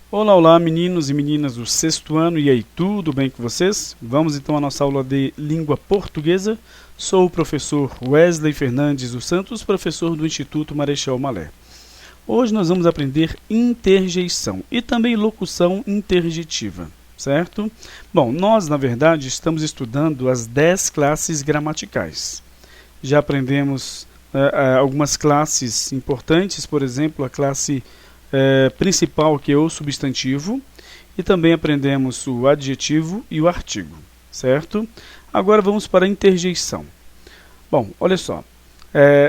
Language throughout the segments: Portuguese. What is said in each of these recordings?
Olá, olá, meninos e meninas do sexto ano, e aí, tudo bem com vocês? Vamos então à nossa aula de língua portuguesa. Sou o professor Wesley Fernandes dos Santos, professor do Instituto Marechal Malher. Hoje nós vamos aprender interjeição e também locução interjetiva, certo? Bom, nós na verdade estamos estudando as 10 classes gramaticais. Já aprendemos algumas classes importantes, por exemplo, a classe principal, que é o substantivo, e também aprendemos o adjetivo e o artigo, certo? Agora vamos para a interjeição. Bom, olha só,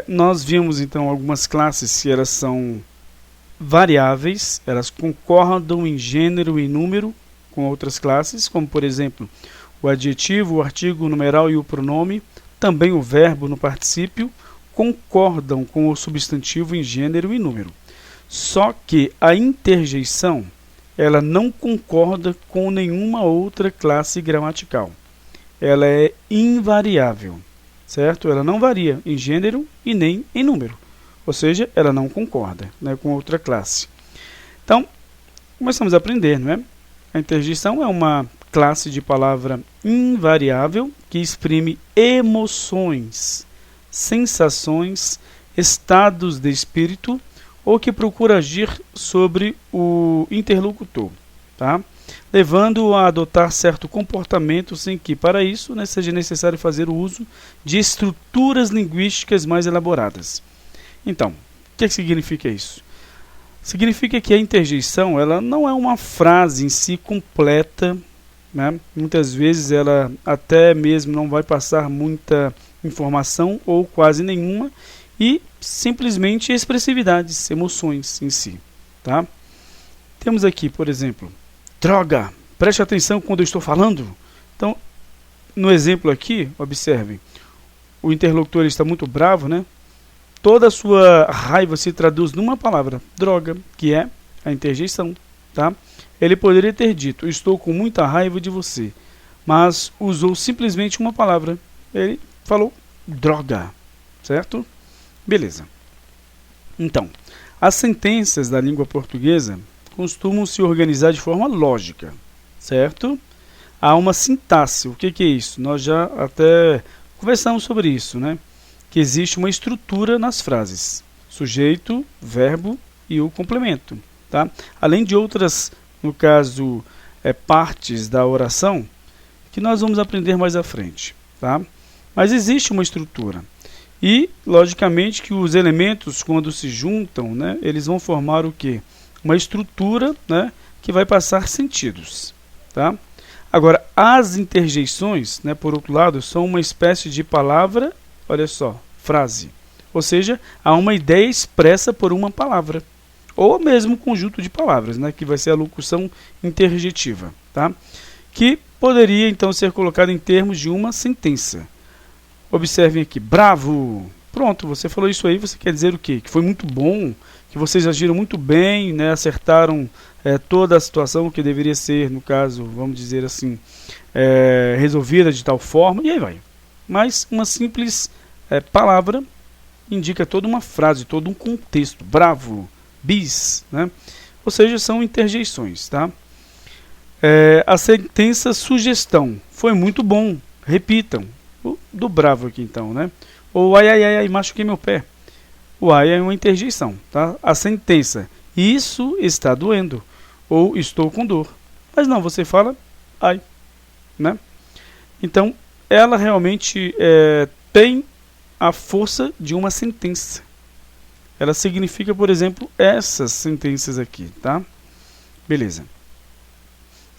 nós vimos então algumas classes que elas são variáveis, elas concordam em gênero e número com outras classes, como por exemplo o adjetivo, o artigo, o numeral e o pronome, também o verbo no particípio, concordam com o substantivo em gênero e número. Só que a interjeição, ela não concorda com nenhuma outra classe gramatical. Ela é invariável, certo? Ela não varia em gênero e nem em número. Ou seja, ela não concorda, né, com outra classe. Então, começamos a aprender, não é? A interjeição é uma classe de palavra invariável que exprime emoções, sensações, estados de espírito, ou que procura agir sobre o interlocutor, tá? Levando-o a adotar certo comportamento sem que, para isso, seja necessário fazer o uso de estruturas linguísticas mais elaboradas. Então, o que significa isso? Significa que a interjeição ela não é uma frase em si completa, né? Muitas vezes ela até mesmo não vai passar muita informação ou quase nenhuma, e simplesmente expressividades, emoções em si, tá? Temos aqui, por exemplo, droga, preste atenção quando eu estou falando. Então, no exemplo aqui, observem, o interlocutor está muito bravo, né? Toda a sua raiva se traduz numa palavra, droga, que é a interjeição, tá? Ele poderia ter dito, estou com muita raiva de você, mas usou simplesmente uma palavra. Ele falou droga, certo? Beleza. Então, as sentenças da língua portuguesa costumam se organizar de forma lógica, certo? Há uma sintaxe. O que é isso? Nós já até conversamos sobre isso, né? Que existe uma estrutura nas frases. Sujeito, verbo e o complemento, tá? Além de outras, no caso, partes da oração, que nós vamos aprender mais à frente, tá? Mas existe uma estrutura. E, logicamente, que os elementos, quando se juntam, né, eles vão formar o quê? Uma estrutura, né, que vai passar sentidos, tá? Agora, as interjeições, né, por outro lado, são uma espécie de palavra, olha só, frase. Ou seja, há uma ideia expressa por uma palavra. Ou mesmo um conjunto de palavras, né, que vai ser a locução interjetiva, tá? Que poderia, então, ser colocada em termos de uma sentença. Observem aqui, bravo, pronto, você falou isso aí, você quer dizer o quê? Que foi muito bom, que vocês agiram muito bem, né, acertaram toda a situação que deveria ser, no caso, vamos dizer assim, resolvida de tal forma, e aí vai. Mas uma simples palavra indica toda uma frase, todo um contexto, bravo, bis, né? Ou seja, são interjeições, tá? A sentença sugestão, foi muito bom, repitam. Do bravo aqui então, né? Ou ai, ai, ai, ai, machuquei meu pé. O ai é uma interjeição, tá? A sentença, isso está doendo. Ou estou com dor. Mas não, você fala ai, né? Então, ela realmente tem a força de uma sentença. Ela significa, por exemplo, essas sentenças aqui, tá? Beleza.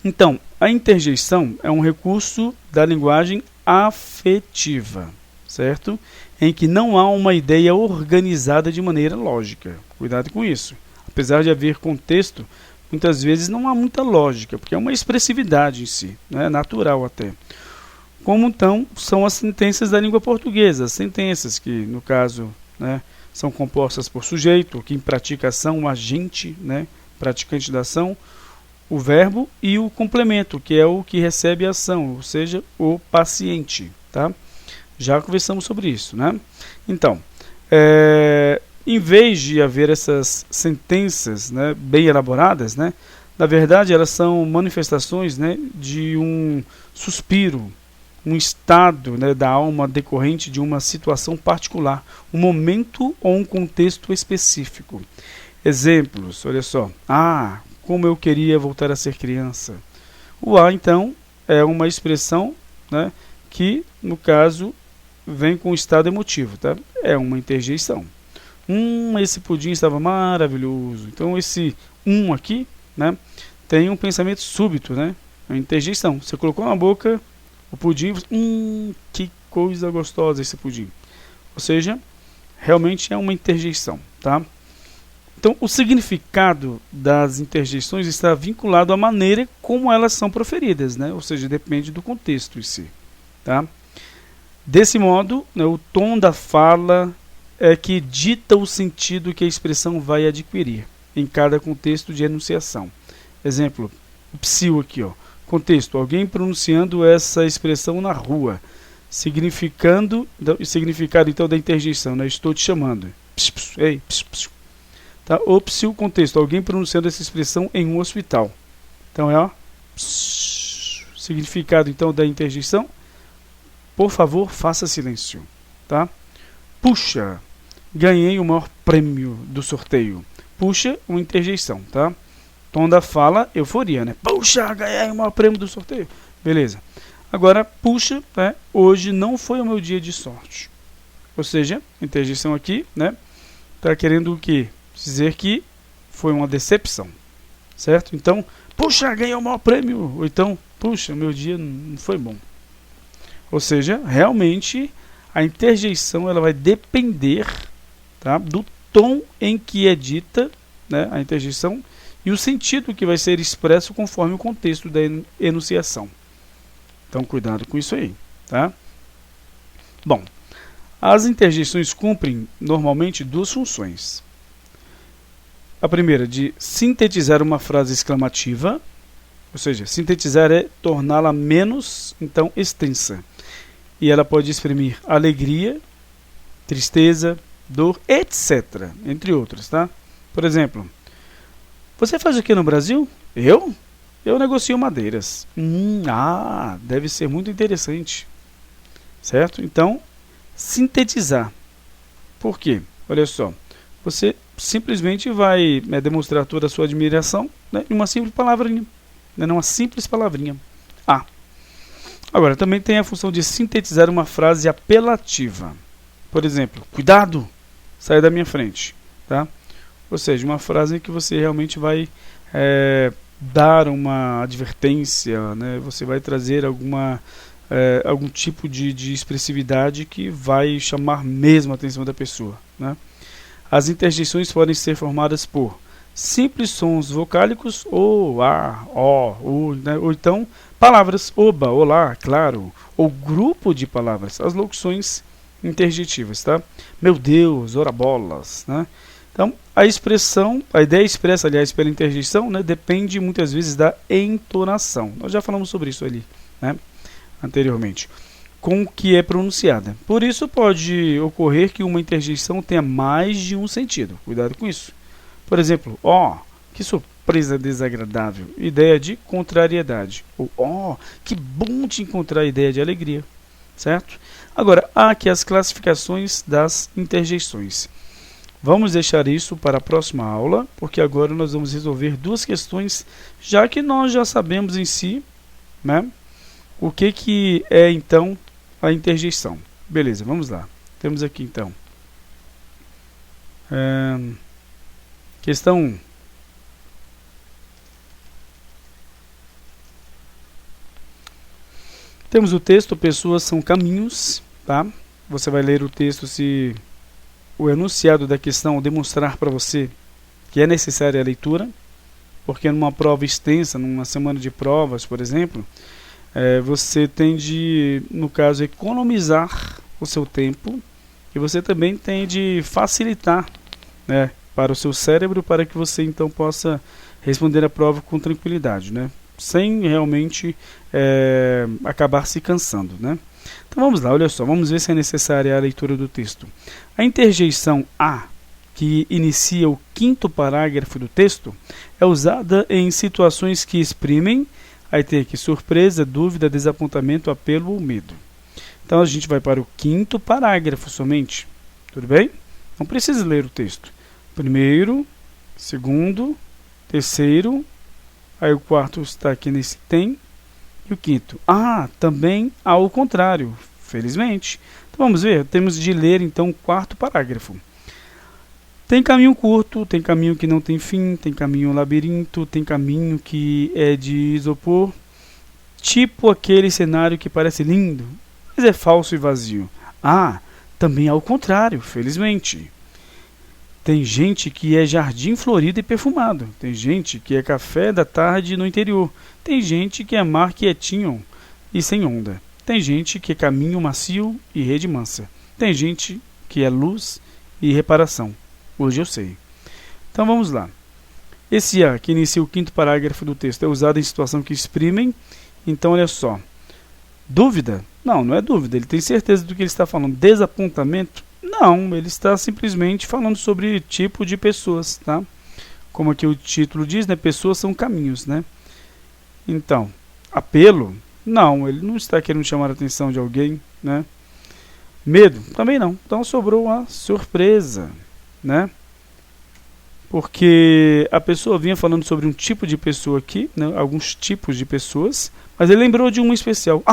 Então, a interjeição é um recurso da linguagem afetiva, certo? Em que não há uma ideia organizada de maneira lógica. Cuidado com isso. Apesar de haver contexto, muitas vezes não há muita lógica, porque é uma expressividade em si, né? Natural até. Como então são as sentenças da língua portuguesa, as sentenças que, no caso, né, são compostas por sujeito, quem pratica a ação, o agente, né, praticante da ação, o verbo e o complemento, que é o que recebe a ação, ou seja, o paciente, tá? Já conversamos sobre isso, né? Então, em vez de haver essas sentenças, né, bem elaboradas, né, Na verdade, elas são manifestações, né, de um suspiro, um estado, né, da alma decorrente de uma situação particular, um momento ou um contexto específico. Exemplos, olha só. Ah, como eu queria voltar a ser criança. O A, então, é uma expressão, né, que, no caso, vem com o estado emotivo. Tá? É uma interjeição. Esse pudim estava maravilhoso. Então, esse aqui, né, tem um pensamento súbito, né? É uma interjeição. Você colocou na boca o pudim, que coisa gostosa esse pudim. Ou seja, realmente é uma interjeição, tá? Então, o significado das interjeições está vinculado à maneira como elas são proferidas, né? Ou seja, depende do contexto em si, tá? Desse modo, né, o tom da fala é que dita o sentido que a expressão vai adquirir em cada contexto de enunciação. Exemplo, o psiu aqui, ó. Contexto, alguém pronunciando essa expressão na rua. Significado então da interjeição, né? Estou te chamando. Pss, pss, ei, pss, pss. Tá? O psiu, contexto, alguém pronunciando essa expressão em um hospital. Então é ó, pss, significado então da interjeição. Por favor, faça silêncio. Tá? Puxa, ganhei o maior prêmio do sorteio. Puxa, uma interjeição, tá? Tom da fala, euforia, né? Puxa, ganhei o maior prêmio do sorteio. Beleza. Agora, puxa, né? Hoje não foi o meu dia de sorte. Ou seja, interjeição aqui, né? Tá querendo o quê? Dizer que foi uma decepção, certo? Então, puxa, ganhei o maior prêmio. Ou então, puxa, meu dia não foi bom. Ou seja, realmente a interjeição ela vai depender, tá, do tom em que é dita, né, a interjeição e o sentido que vai ser expresso conforme o contexto da enunciação. Então, cuidado com isso aí, tá? Bom, as interjeições cumprem normalmente duas funções. A primeira, de sintetizar uma frase exclamativa, ou seja, sintetizar é torná-la menos, então, extensa. E ela pode exprimir alegria, tristeza, dor, etc., entre outros, tá? Por exemplo, você faz o que no Brasil? Eu? Eu negocio madeiras. Deve ser muito interessante. Certo? Então, sintetizar. Por quê? Olha só. Você simplesmente vai demonstrar toda a sua admiração, né, em uma simples palavrinha. Né, uma simples palavrinha. Agora, também tem a função de sintetizar uma frase apelativa. Por exemplo, cuidado, sai da minha frente. Tá? Ou seja, uma frase que você realmente vai dar uma advertência, né? Você vai trazer algum tipo de expressividade que vai chamar mesmo a atenção da pessoa. Né? As interjeições podem ser formadas por simples sons vocálicos, o, a, o, né? Ou então palavras, oba, olá, claro, ou grupo de palavras, as locuções interjetivas, tá? Meu Deus, ora bolas, né? Então, a ideia expressa, aliás, pela interjeição, né, depende muitas vezes da entonação. Nós já falamos sobre isso ali, né, anteriormente, com o que é pronunciada. Por isso, pode ocorrer que uma interjeição tenha mais de um sentido. Cuidado com isso. Por exemplo, que surpresa desagradável. Ideia de contrariedade. Ou, que bom te encontrar, ideia de alegria. Certo? Agora, há aqui as classificações das interjeições. Vamos deixar isso para a próxima aula, porque agora nós vamos resolver duas questões, já que nós já sabemos em si, né, o que é então a interjeição. Beleza, vamos lá. Temos aqui então questão 1. Temos o texto, pessoas são caminhos, tá? Você vai ler o texto se o enunciado da questão demonstrar para você que é necessária a leitura, porque numa prova extensa, numa semana de provas, por exemplo, você tem de, no caso, economizar o seu tempo e você também tem de facilitar, né, para o seu cérebro, para que você então possa responder a prova com tranquilidade, né, sem realmente acabar se cansando, né. Então vamos lá, olha só, vamos ver se é necessária a leitura do texto. A interjeição a, que inicia o quinto parágrafo do texto, é usada em situações que exprimem, aí tem aqui surpresa, dúvida, desapontamento, apelo ou medo. Então a gente vai para o quinto parágrafo somente, tudo bem? Não precisa ler o texto. Primeiro, segundo, terceiro, aí o quarto está aqui nesse tem, e o quinto. Também ao contrário, felizmente. Então vamos ver, temos de ler então o quarto parágrafo. Tem caminho curto, tem caminho que não tem fim, tem caminho labirinto, tem caminho que é de isopor, tipo aquele cenário que parece lindo, mas é falso e vazio. Também ao contrário, felizmente. Tem gente que é jardim florido e perfumado. Tem gente que é café da tarde no interior. Tem gente que é mar quietinho e sem onda. Tem gente que é caminho macio e rede mansa. Tem gente que é luz e reparação. Hoje eu sei. Então vamos lá. Esse A, que inicia o quinto parágrafo do texto, é usado em situação que exprimem. Então olha só. Dúvida? Não é dúvida. Ele tem certeza do que ele está falando. Desapontamento? Não, ele está simplesmente falando sobre tipo de pessoas, tá? Como aqui o título diz, né? Pessoas são caminhos, né? Então, apelo? Não, ele não está querendo chamar a atenção de alguém, né? Medo? Também não. Então sobrou a surpresa, né? Porque a pessoa vinha falando sobre um tipo de pessoa aqui, né? Alguns tipos de pessoas, mas ele lembrou de uma especial.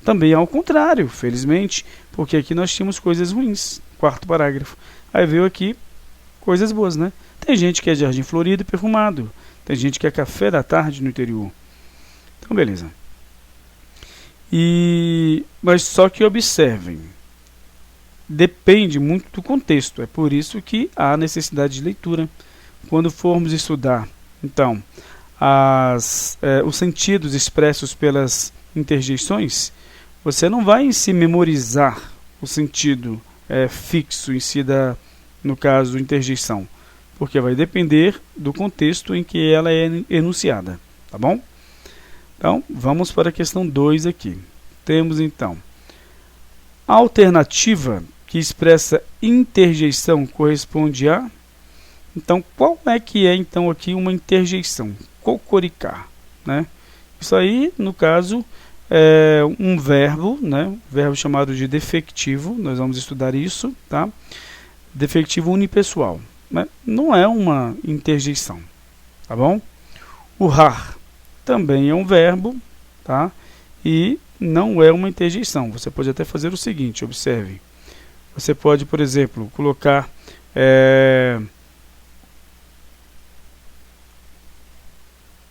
Também ao contrário, felizmente, porque aqui nós tínhamos coisas ruins, quarto parágrafo. Aí veio aqui coisas boas, né? Tem gente que é jardim florido e perfumado, tem gente que é café da tarde no interior. Então, beleza. Mas só que observem, depende muito do contexto, é por isso que há necessidade de leitura. Quando formos estudar, então, os sentidos expressos pelas interjeições, você não vai em si memorizar o sentido fixo em si no caso, interjeição, porque vai depender do contexto em que ela é enunciada, tá bom? Então, vamos para a questão 2 aqui. Temos, então, a alternativa que expressa interjeição corresponde a... Então, qual é que é, então, aqui uma interjeição? Cocoricar, né? Isso aí, no caso... é um verbo, né? Verbo chamado de defectivo, nós vamos estudar isso, tá? Defectivo unipessoal, né? Não é uma interjeição, tá bom? Urrar também é um verbo, tá? E não é uma interjeição. Você pode até fazer o seguinte, observe. Você pode, por exemplo, colocar...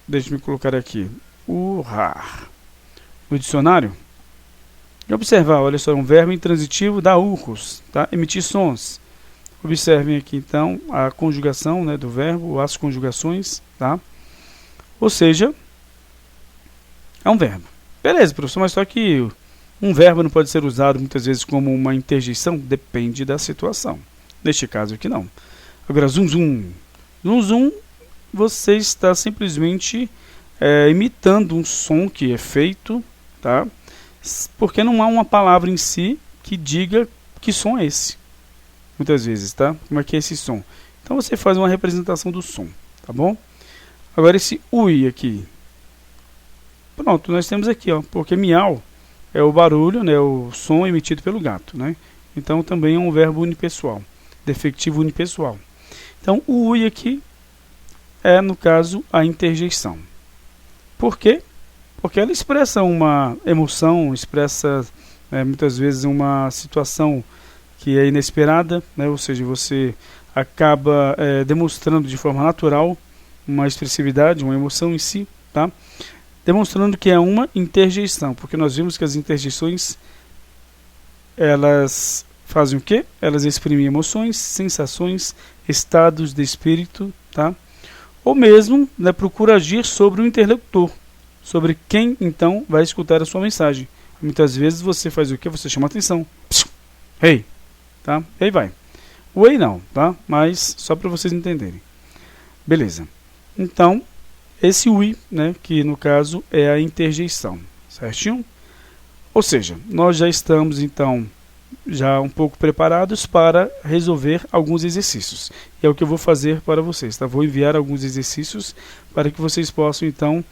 Deixa-me colocar aqui. Urrar. No dicionário, e observar, olha só, um verbo intransitivo da urros, tá? Emitir sons. Observem aqui então a conjugação, né, do verbo, as conjugações, tá? Ou seja, é um verbo. Beleza, professor, mas só que um verbo não pode ser usado muitas vezes como uma interjeição? Depende da situação. Neste caso aqui não. Agora, zum zum. Zum zum, você está simplesmente imitando um som que é feito, tá? Porque não há uma palavra em si que diga que som é esse. Muitas vezes, tá? Como é que é esse som? Então você faz uma representação do som, tá bom? Agora esse ui aqui. Pronto, nós temos aqui, ó, porque miau é o barulho, né, o som emitido pelo gato, né? Então também é um verbo unipessoal, defectivo unipessoal. Então o ui aqui é, no caso, a interjeição. Por quê? Porque ela expressa uma emoção, expressa muitas vezes uma situação que é inesperada, né? Ou seja, você acaba demonstrando de forma natural uma expressividade, uma emoção em si, tá? Demonstrando que é uma interjeição, porque nós vimos que as interjeições, elas fazem o quê? Elas exprimem emoções, sensações, estados de espírito, tá? Ou mesmo, né, procura agir sobre o interlocutor, sobre quem então vai escutar a sua mensagem. Muitas vezes você faz o quê? Você chama atenção. Hey, tá? E aí vai. O ei não, tá? Mas só para vocês entenderem. Beleza. Então, esse ui, né, que no caso é a interjeição, certinho? Ou seja, nós já estamos então já um pouco preparados para resolver alguns exercícios. E é o que eu vou fazer para vocês, tá? Vou enviar alguns exercícios para que vocês possam então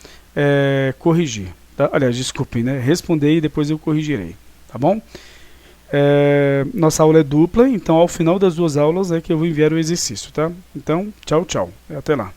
corrigir, tá? Aliás, desculpem, né? Responder e depois eu corrigirei, tá bom? Nossa aula é dupla, então ao final das duas aulas é que eu vou enviar o exercício, tá? Então, tchau, tchau. Até lá.